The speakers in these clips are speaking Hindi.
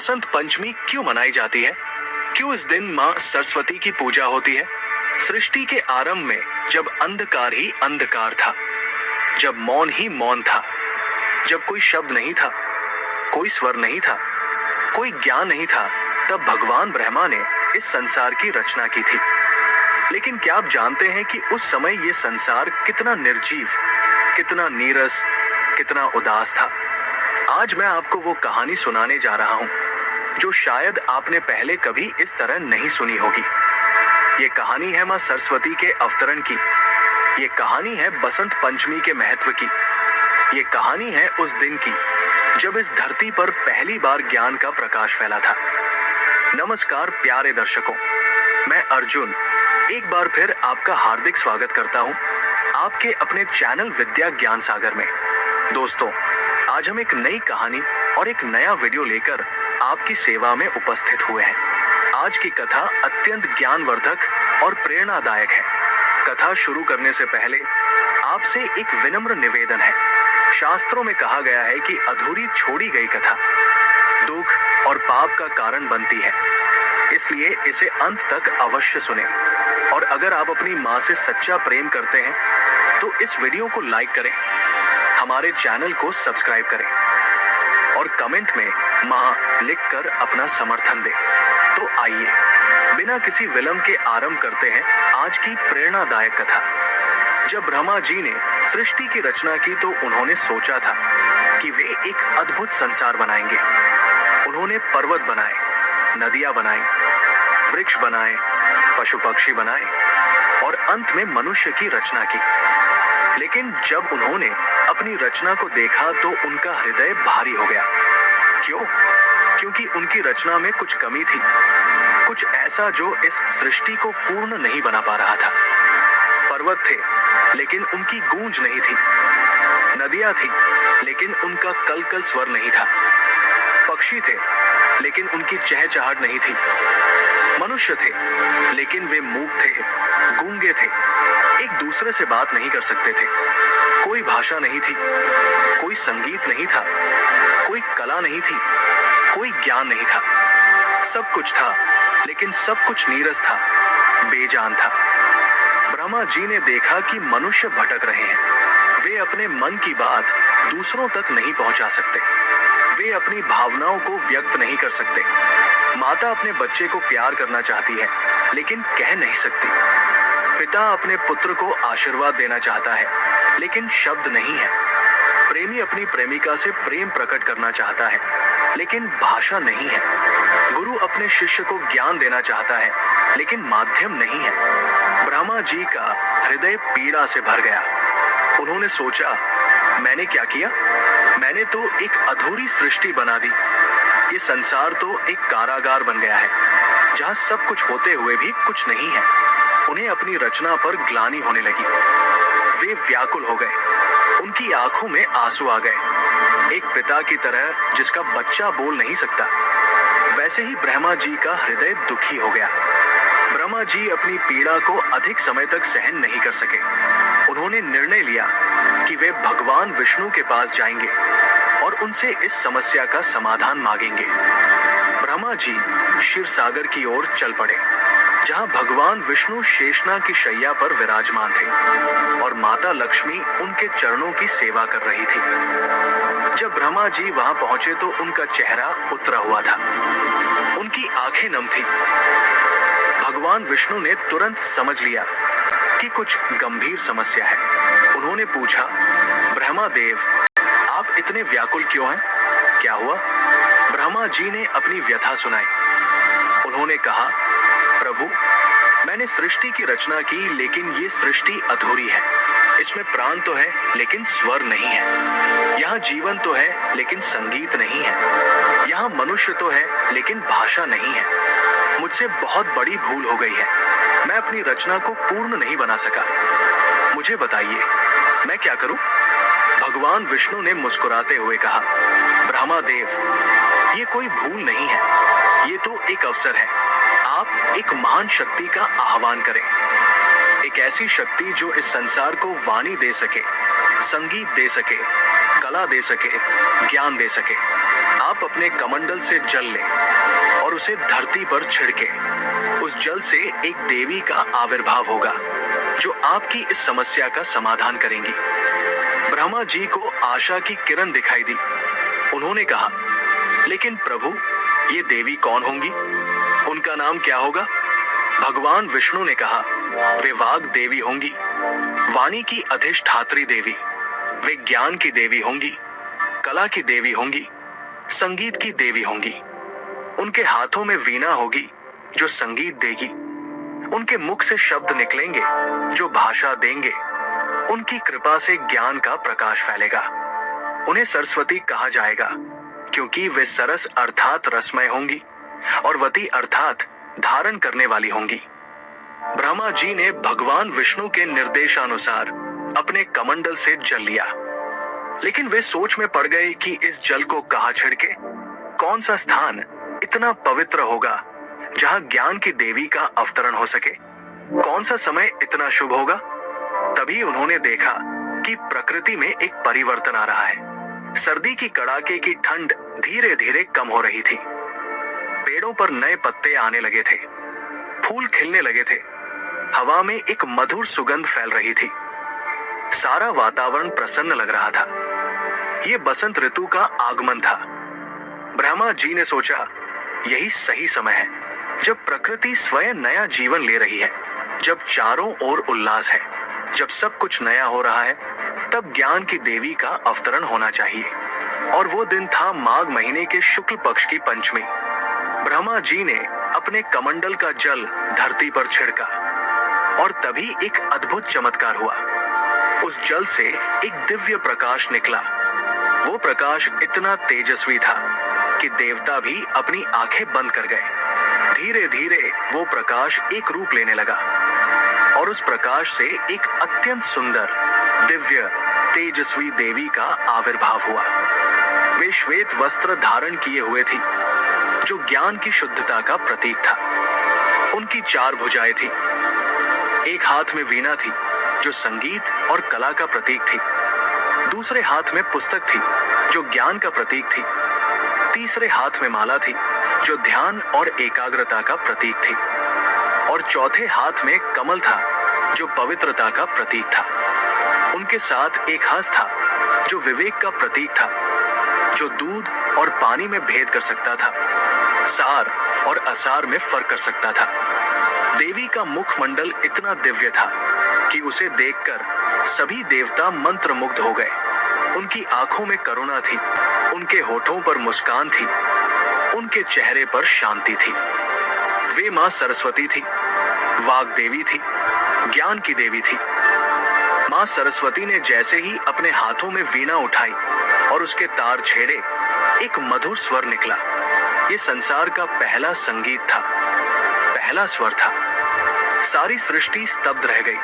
बसंत पंचमी क्यों मनाई जाती है? क्यों इस दिन माँ सरस्वती की पूजा होती है? सृष्टि के आरंभ में जब अंधकार ही अंधकार था, जब मौन ही मौन था, जब कोई शब्द नहीं था, कोई स्वर नहीं था, कोई ज्ञान नहीं था, तब भगवान ब्रह्मा ने इस संसार की रचना की थी। लेकिन क्या आप जानते हैं कि उस समय ये संसार कितना निर्जीव, कितना नीरस, कितना उदास था? आज मैं आपको वो कहानी सुनाने जा रहा हूँ जो शायद आपने पहले कभी इस तरह नहीं सुनी होगी। ये कहानी है माँ सरस्वती के अवतरण की। ये कहानी है बसंत पंचमी के महत्व की। ये कहानी है उस दिन की जब इस धरती पर पहली बार ज्ञान का प्रकाश फैला था। नमस्कार प्यारे दर्शकों, मैं अर्जुन एक बार फिर आपका हार्दिक स्वागत करता हूँ आपके अपने चैनल विद्या ज्ञान सागर में। दोस्तों, आज हम एक नई कहानी और एक नया वीडियो लेकर आपकी सेवा में उपस्थित हुए हैं। आज की कथा अत्यंत ज्ञानवर्धक और प्रेरणादायक है। कथा शुरू करने से पहले आपसे एक विनम्र निवेदन है। शास्त्रों में कहा गया है कि अधूरी छोड़ी गई कथा दुख और पाप का कारण बनती है, इसलिए इसे अंत तक अवश्य सुनें। और अगर आप अपनी माँ से सच्चा प्रेम करते हैं तो इस वीडियो को लाइक करें, हमारे चैनल को सब्सक्राइब करें और कमेंट में माँ लिखकर अपना समर्थन दें। तो आइए बिना किसी विलंब के आरंभ करते हैं आज की प्रेरणादायक कथा। जब ब्रह्मा जी ने सृष्टि की रचना की तो उन्होंने सोचा था कि वे एक अद्भुत संसार बनाएंगे। उन्होंने पर्वत बनाए, नदियां बनाई, वृक्ष बनाए, पशु पक्षी बनाए और अंत में मनुष्य की रचना की। लेकिन जब उन्होंने अपनी रचना को देखा तो उनका हृदय भारी हो गया। क्यों? क्योंकि उनकी रचना में कुछ कमी थी, कुछ ऐसा जो इस सृष्टि को पूर्ण नहीं बना पा रहा था। पर्वत थे लेकिन उनकी गूंज नहीं थी, नदियां थी लेकिन उनका कलकल स्वर नहीं था, पक्षी थे लेकिन उनकी चहचहाट नहीं थी, मनुष्य थे लेकिन वे मूक थे, गूंगे थे, एक दूसरे से बात नहीं कर सकते थे। कोई भाषा नहीं थी, कोई संगीत नहीं था, कोई कला नहीं थी, कोई ज्ञान नहीं था। सब कुछ था लेकिन सब कुछ नीरस था, बेजान था। ब्रह्मा जी ने देखा कि मनुष्य भटक रहे हैं। वे अपने मन की बात दूसरों तक नहीं पहुंचा सकते, वे अपनी भावनाओं को व्यक्त नहीं कर सकते। माता अपने बच्चे को प्यार करना चाहती है लेकिन कह नहीं सकती। पिता अपने पुत्र को आशीर्वाद देना चाहता है लेकिन शब्द नहीं है। प्रेमी अपनी प्रेमिका से प्रेम प्रकट करना चाहता है लेकिन भाषा नहीं है। गुरु अपने शिष्य को ज्ञान देना चाहता है लेकिन माध्यम नहीं है। ब्रह्मा जी का हृदय पीड़ा से भर गया। उन्होंने सोचा, मैंने क्या किया? मैंने तो एक अधूरी सृष्टि बना दी। ये संसार तो एक कारागार बन गया है जहाँ सब कुछ होते हुए भी कुछ नहीं है। उन्हें अपनी रचना पर ग्लानि होने लगी। वे व्याकुल हो गए, उनकी आंखों में आंसू आ गए। एक पिता की तरह जिसका बच्चा बोल नहीं सकता, वैसे ही ब्रह्मा जी का हृदय दुखी हो गया। ब्रह्मा जी अपनी पीड़ा को अधिक समय तक सहन नहीं कर सके। उन्होंने निर्णय लिया कि वे भगवान विष्णु के पास जाएंगे और उनसे इस समस्या का समाधान मांगेंगे। ब्रह्मा जी क्षीर सागर की ओर चल पड़े, जहां भगवान विष्णु शेषनाग की शैया पर विराजमान थे और माता लक्ष्मी उनके चरणों की सेवा कर रही थी। जब ब्रह्मा जी वहां पहुंचे तो उनका चेहरा उतरा हुआ था, उनकी आंखें नम थी। भगवान विष्णु ने तुरंत समझ लिया कि कुछ गंभीर समस्या है। उन्होंने पूछा, ब्रह्मा देव, आप इतने व्याकुल क्यों हैं? क्या हुआ? ब्रह्मा जी ने अपनी व्यथा सुनाई। उन्होंने कहा, प्रभु, मैंने सृष्टि की रचना की लेकिन ये सृष्टि अधूरी है। इसमें प्राण तो है लेकिन स्वर नहीं है। यहाँ जीवन तो है लेकिन संगीत नहीं है। यहाँ मनुष्य तो है लेकिन भाषा नहीं है। मुझसे बहुत बड़ी भूल हो गई है। मैं अपनी रचना को पूर्ण नहीं बना सका। मुझे बताइए, मैं क्या करूं? भगवान विष्णु ने मुस्कुराते हुए कहा, ब्रह्मा देव, ये कोई भूल नहीं है, ये तो एक अवसर है। आप एक महान शक्ति का आह्वान करें, एक ऐसी शक्ति जो इस संसार को वाणी दे सके, संगीत दे सके, कला दे सके, ज्ञान दे सके। आप अपने कमंडल से जल लें और उसे धरती पर छिड़के। उस जल से एक देवी का आविर्भाव होगा जो आपकी इस समस्या का समाधान करेंगी। ब्रह्मा जी को आशा की किरण दिखाई दी। उन्होंने कहा, लेकिन प्रभु, ये देवी कौन होंगी? उनका नाम क्या होगा? भगवान विष्णु ने कहा, वे वाग देवी होंगी, वाणी की अधिष्ठात्री देवी। वे ज्ञान की देवी होंगी, कला की देवी होंगी, संगीत की देवी होंगी। उनके हाथों में वीणा होगी जो संगीत देगी। उनके मुख से शब्द निकलेंगे जो भाषा देंगे। उनकी कृपा से ज्ञान का प्रकाश फैलेगा। उन्हें सरस्वती कहा जाएगा क्योंकि वे सरस अर्थात रसमय होंगी और वती अर्थात धारण करने वाली होंगी। ब्रह्मा जी ने भगवान विष्णु के निर्देशानुसार अपने कमंडल से जल लिया, लेकिन वे सोच में पड़ गए कि इस जल को कहाँ छिड़के? कौन सा स्थान इतना पवित्र होगा जहाँ ज्ञान की देवी का अवतरण हो सके? कौन सा समय इतना शुभ होगा? तभी उन्होंने देखा कि प्रकृति में एक परिवर्तन आ रहा है। सर्दी की कड़ाके की ठंड धीरे धीरे कम हो रही थी। पेड़ों पर नए पत्ते आने लगे थे, फूल खिलने लगे थे, हवा में एक मधुर सुगंध फैल रही थी। सारा वातावरण प्रसन्न लग रहा था। ये बसंत ऋतु का आगमन था। ब्रह्मा जी ने सोचा, यही सही समय है जब प्रकृति स्वयं नया जीवन ले रही है, जब चारों ओर उल्लास है, जब सब कुछ नया हो रहा है, तब ज्ञान की देवी का अवतरण होना चाहिए। और वो दिन था माघ महीने के शुक्ल पक्ष की पंचमी। ब्रह्मा जी ने अपने कमंडल का जल धरती पर छिड़का और तभी एक अद्भुत चमत्कार हुआ। उस जल से एक दिव्य प्रकाश निकला। वो प्रकाश इतना तेजस्वी था कि देवता भी अपनी आंखें बंद कर गए। धीरे धीरे वो प्रकाश एक रूप लेने लगा और उस प्रकाश से एक अत्यंत सुंदर, दिव्य, तेजस्वी देवी का आविर्भाव हुआ। वे श्वेत वस्त्र धारण किए हुए थी जो ज्ञान की शुद्धता का प्रतीक था। उनकी 4 भुजाएं थी। एक हाथ में वीणा थी जो संगीत और कला का प्रतीक थी। दूसरे हाथ में पुस्तक थी जो ज्ञान का प्रतीक थी। तीसरे हाथ में माला थी जो ध्यान और एकाग्रता का प्रतीक थी। और चौथे हाथ में कमल था जो पवित्रता का प्रतीक था। उनके साथ एक हंस था जो विवेक का प्रतीक था, जो दूध और पानी में भेद कर सकता था, सार और असार में फर्क कर सकता था। देवी का मुखमंडल इतना दिव्य था कि उसे देखकर सभी देवता मंत्रमुग्ध हो गए। उनकी आंखों में करुणा थी, उनके होठों पर मुस्कान थी, उनके चेहरे पर शांति थी। वे मां सरस्वती थी, वाग देवी थी, ज्ञान की देवी थी। मां सरस्वती ने जैसे ही अपने हाथों में वीणा उठाई और उसके तार छेड़े, एक मधुर स्वर निकला। ये संसार का पहला संगीत था, पहला स्वर था। सारी सृष्टि स्तब्ध रह गई।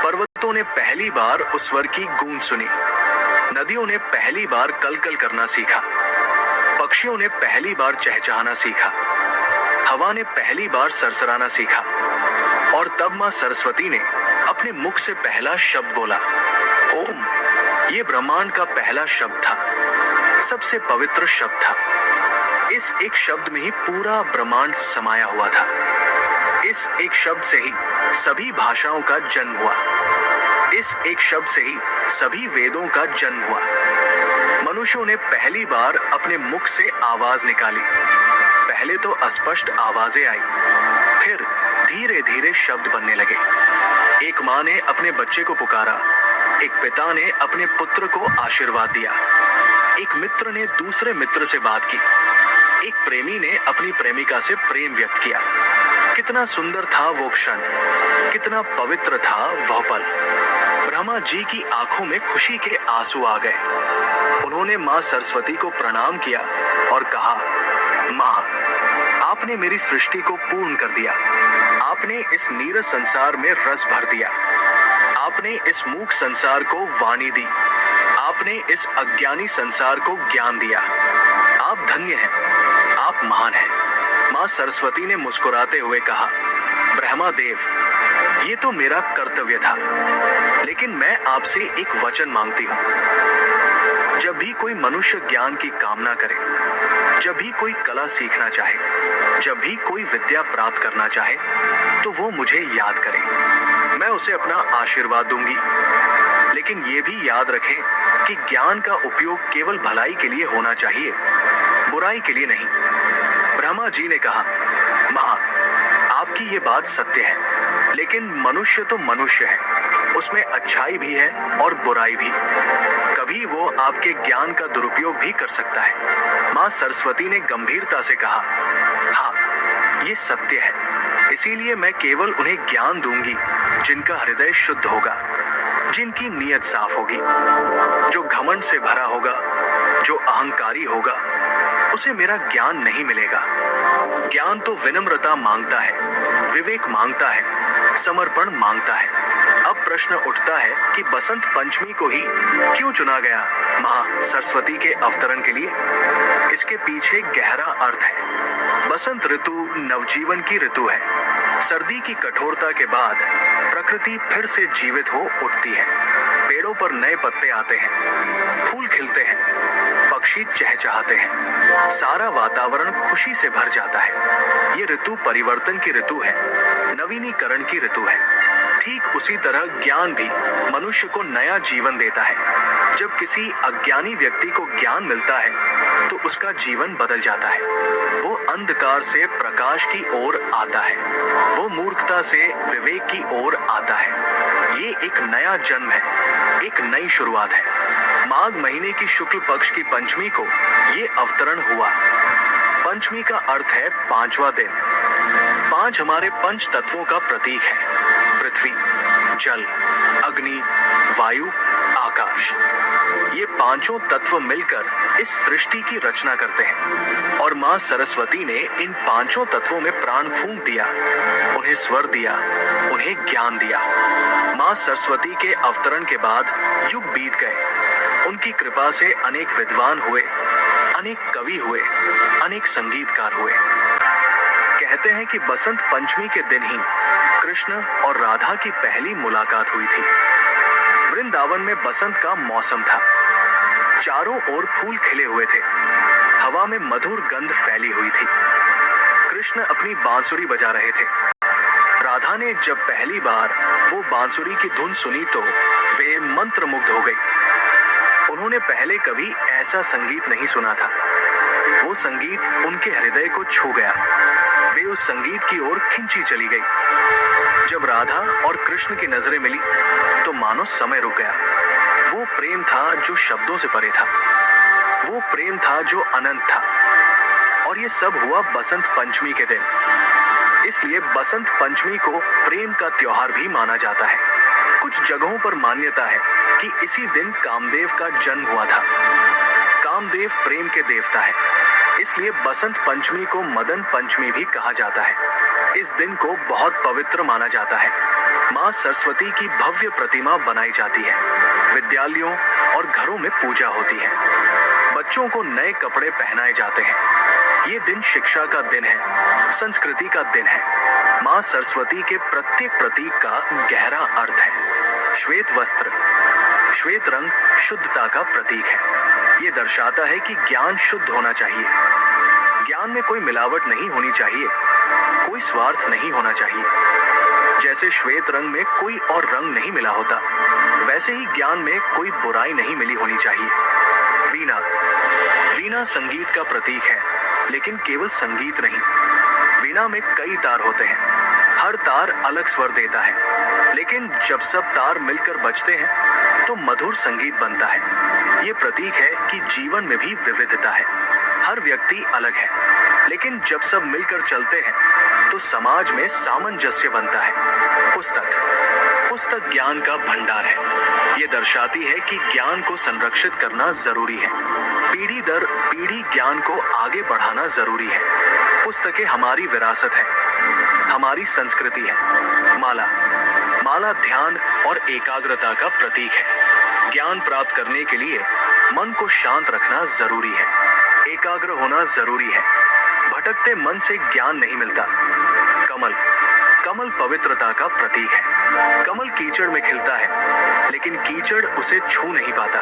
पर्वतों ने पहली बार उस स्वर की गूंज सुनी। नदियों ने पहली बार कलकल करना सीखा। पक्षियों ने पहली बार चहचहाना सीखा। हवा ने पहली बार सरसराना सीखा। और तब मां सरस्वती ने अपने मुख से पहला शब्द बोला, ओम। ये ब्रह्मांड का पहला शब्द था, सबसे पवित्र शब्द था। इस एक शब्द में ही पूरा ब्रह्मांड समाया हुआ था। इस एक शब्द से ही सभी भाषाओं का जन्म हुआ। इस एक शब्द से ही सभी वेदों का जन्म हुआ। मनुष्यों ने पहली बार अपने मुख से आवाज निकाली। पहले तो अस्पष्ट आवाजें आई, फिर धीरे धीरे शब्द बनने लगे। एक माँ ने अपने बच्चे को पुकारा, एक पिता ने अपने पुत्र को आशीर्वाद दिया, एक मित्र ने दूसरे मित्र से बात की, एक प्रेमी ने अपनी प्रेमिका से प्रेम व्यक्त किया। कितना सुंदर था वो क्षण, कितना पवित्र था वह पल। ब्रह्मा जी की आंखों में खुशी के आंसू आ गए। उन्होंने मां सरस्वती को प्रणाम किया और कहा, मां, आपने मेरी सृष्टि को पूर्ण कर दिया। आपने इस नीरस संसार में रस भर दिया। आपने इस मूक संसार को वाणी दी। आपने इस अज्ञानी संसार को ज्ञान दिया। आप धन्य हैं, आप महान हैं। मां सरस्वती ने मुस्कुराते हुए कहा, ब्रह्मा देव, ये तो मेरा कर्तव्य था, लेकिन मैं आपसे एक वचन मांगती हूँ। जब भी कोई मनुष्य ज्ञान की कामना करे, जब भी कोई कला सीखना चाहे, जब भी कोई विद्या प्राप्त करना चाहे, तो वो मुझे याद करे। मैं उसे अपना आशीर्वाद दूंगी। लेकिन ये भी याद रखें कि ज्ञान का उपयोग केवल भलाई के लिए होना चाहिए, बुराई के लिए नहीं। ब्रह्मा जी ने कहा, मां, आपकी ये बात सत्य है, लेकिन मनुष्य तो मनुष्य है, उसमें अच्छाई भी है और बुराई भी। कभी वो आपके ज्ञान का दुरुपयोग भी कर सकता है। मां सरस्वती ने गंभीरता से कहा, हाँ, ये सत्य है। इसीलिए मैं केवल उन्हें ज्ञान दूंगी जिनका हृदय शुद्ध होगा, जिनकी नीयत साफ होगी। जो घमंड से भरा होगा, जो अहंकारी होगा, उसे मेरा ज्ञान नहीं मिलेगा। ज्ञान तो विनम्रता मांगता है, विवेक मांगता है, समर्पण मांगता है। अब प्रश्न उठता है कि बसंत पंचमी को ही क्यों चुना गया मां सरस्वती के अवतरण के लिए? इसके पीछे गहरा अर्थ है। बसंत ऋतु नवजीवन की ऋतु है। सर्दी की कठोरता के बाद प्रकृति फिर से जीवित हो उठती है। पेड़ों पर नए पत्ते आते हैं, फूल खिलते हैं, पक्षी चहचहाते हैं, सारा वातावरण खुशी से भर जाता है। ये ऋतु परिवर्तन की ऋतु है, नवीनीकरण की ऋतु है। ठीक उसी तरह ज्ञान भी मनुष्य को नया जीवन देता है। जब किसी अज्ञानी व्यक्ति को ज्ञान मिलता है तो उसका जीवन बदल जाता है। वो अंधकार से प्रकाश की ओर आता है, वो मूर्खता से विवेक की ओर आता है। ये एक नया जन्म है, एक नई शुरुआत है। माघ महीने की शुक्ल पक्ष की पंचमी को ये अवतरण हुआ। पंचमी का अर्थ है पांचवा दिन। पांच हमारे पंच तत्वों का प्रतीक है, पृथ्वी, जल, अग्नि, वायु, आकाश। ये पांचों तत्व मिलकर इस सृष्टि की रचना करते हैं और मां सरस्वती ने इन पांचों तत्वों में प्राण फूंक दिया, उन्हें स्वर दिया, उन्हें ज्ञान दिया। मां सरस्वती के अवतरण के बाद युग बीत गए। उनकी कृपा से अनेक विद्वान हुए, अनेक कवि हुए, अनेक संगीतकार हुए। कहते हैं कि बसंत पंचमी के दिन ही कृष्ण और राधा की पहली मुलाकात हुई थी। वृंदावन में बसंत का मौसम था। चारों ओर फूल खिले हुए थे, हवा में मधुर गंध फैली हुई थी। कृष्ण अपनी बांसुरी बजा रहे थे। राधा ने जब पहली बार वो बांसुरी की धुन सुनी तो वे मंत्रमुग्ध हो गई। उन्होंने पहले कभी ऐसा संगीत नहीं सुना था। वो संगीत उनके हृदय को छू गया। वे उस संगीत की ओर खिंची चली गई। जब राधा और कृष्ण की नजरें मिली तो मानो समय रुक गया। वो प्रेम था जो शब्दों से परे था, वो प्रेम था जो अनंत था। और ये सब हुआ बसंत पंचमी के दिन। इसलिए बसंत पंचमी को प्रेम का त्योहार भी माना जाता है। कुछ जगहों पर मान्यता है कि इसी दिन कामदेव का जन्म हुआ था। कामदेव प्रेम के देवता है, इसलिए बसंत पंचमी को मदन पंचमी भी कहा जाता है। इस दिन को बहुत पवित्र माना जाता है। मां सरस्वती की भव्य प्रतिमा बनाई जाती है। विद्यालयों और घरों में पूजा होती है। बच्चों को नए कपड़े पहनाए जाते हैं। ये दिन शिक्षा का दिन है, संस्कृति का दिन है। मां सरस्वती के प्रत्येक प्रतीक का गहरा अर्थ है। श्वेत वस्त्र, श्वेत रंग शुद्धता का प्रतीक है। ये दर्शाता है कि ज्ञान शुद्ध होना चाहिए। ज्ञान में कोई मिलावट नहीं होनी चाहिए, कोई स्वार्थ नहीं होना चाहिए। जैसे श्वेत रंग में कोई और रंग नहीं मिला होता, वैसे ही ज्ञान में कोई बुराई नहीं मिली होनी चाहिए। वीणा, वीणा संगीत का प्रतीक है, लेकिन केवल संगीत नहीं। वीणा में कई तार होते हैं, हर तार अलग स्वर देता है, लेकिन जब सब तार मिलकर बजते हैं तो मधुर संगीत बनता है। ये प्रतीक है कि जीवन में भी विविधता है। हर व्यक्ति अलग है, लेकिन जब सब मिलकर चलते हैं तो समाज में सामंजस्य बनता है। पुस्तक, पुस्तक ज्ञान का भंडार है। ये दर्शाती है कि ज्ञान को संरक्षित करना जरूरी है। पीढ़ी दर पीढ़ी ज्ञान को आगे बढ़ाना जरूरी है। पुस्तकें हमारी विरासत है, हमारी संस्कृति है। माला, माला ध्यान और एकाग्रता का प्रतीक है। ज्ञान प्राप्त करने के लिए मन को शांत रखना जरूरी है, एकाग्र होना जरूरी है। भटकते मन से ज्ञान नहीं मिलता। कमल, कमल पवित्रता का प्रतीक है। कमल कीचड़ में खिलता है, लेकिन कीचड़ उसे छू नहीं पाता।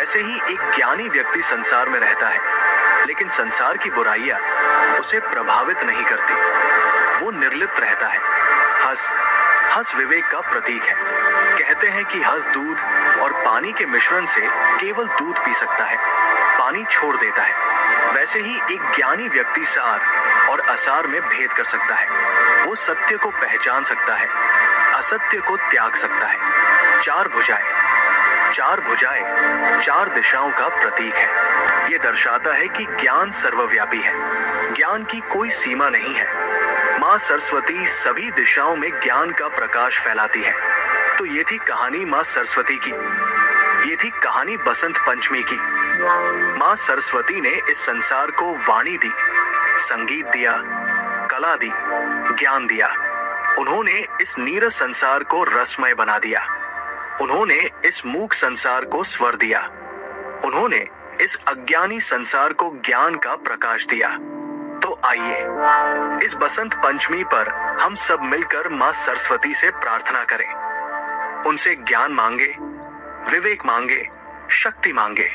वैसे ही एक ज्ञानी व्यक्ति संसार में रहता है, लेकिन संसार की बुराइयां उसे प्रभावित नहीं करती। वो निर्लिप्त रहता है। हंस विवेक का प्रतीक है। कहते हैं कि हंस दूध और पानी के मिश्रण से केवल दूध पी सकता है, पानी छोड़ देता है। वैसे ही एक ज्ञानी व्यक्ति सार और असार में भेद कर सकता है। वो सत्य को पहचान सकता है, असत्य को त्याग सकता है। चार भुजाएं चार दिशाओं का प्रतीक है। ये दर्शाता है कि ज्ञान सर्वव्यापी है, ज्ञान की कोई सीमा नहीं है। माँ सरस्वती सभी दिशाओं में ज्ञान का प्रकाश फैलाती है। तो ये थी कहानी माँ सरस्वती की। ये थी कहानी बसंत पंचमी की। माँ सरस्वती ने इस संसार को वाणी दी, संगीत दिया, कला दी, ज्ञान दिया। उन्होंने इस नीरस संसार को रसमय बना दिया। उन्होंने इस मूक संसार को स्वर दिया। उन्होंने इस अज्ञानी संसार को ज्ञान का प्रकाश दिया। तो आइए इस बसंत पंचमी पर हम सब मिलकर माँ सरस्वती से प्रार्थना करें, उनसे ज्ञान मांगे, विवेक मांगे, शक्ति मांगे।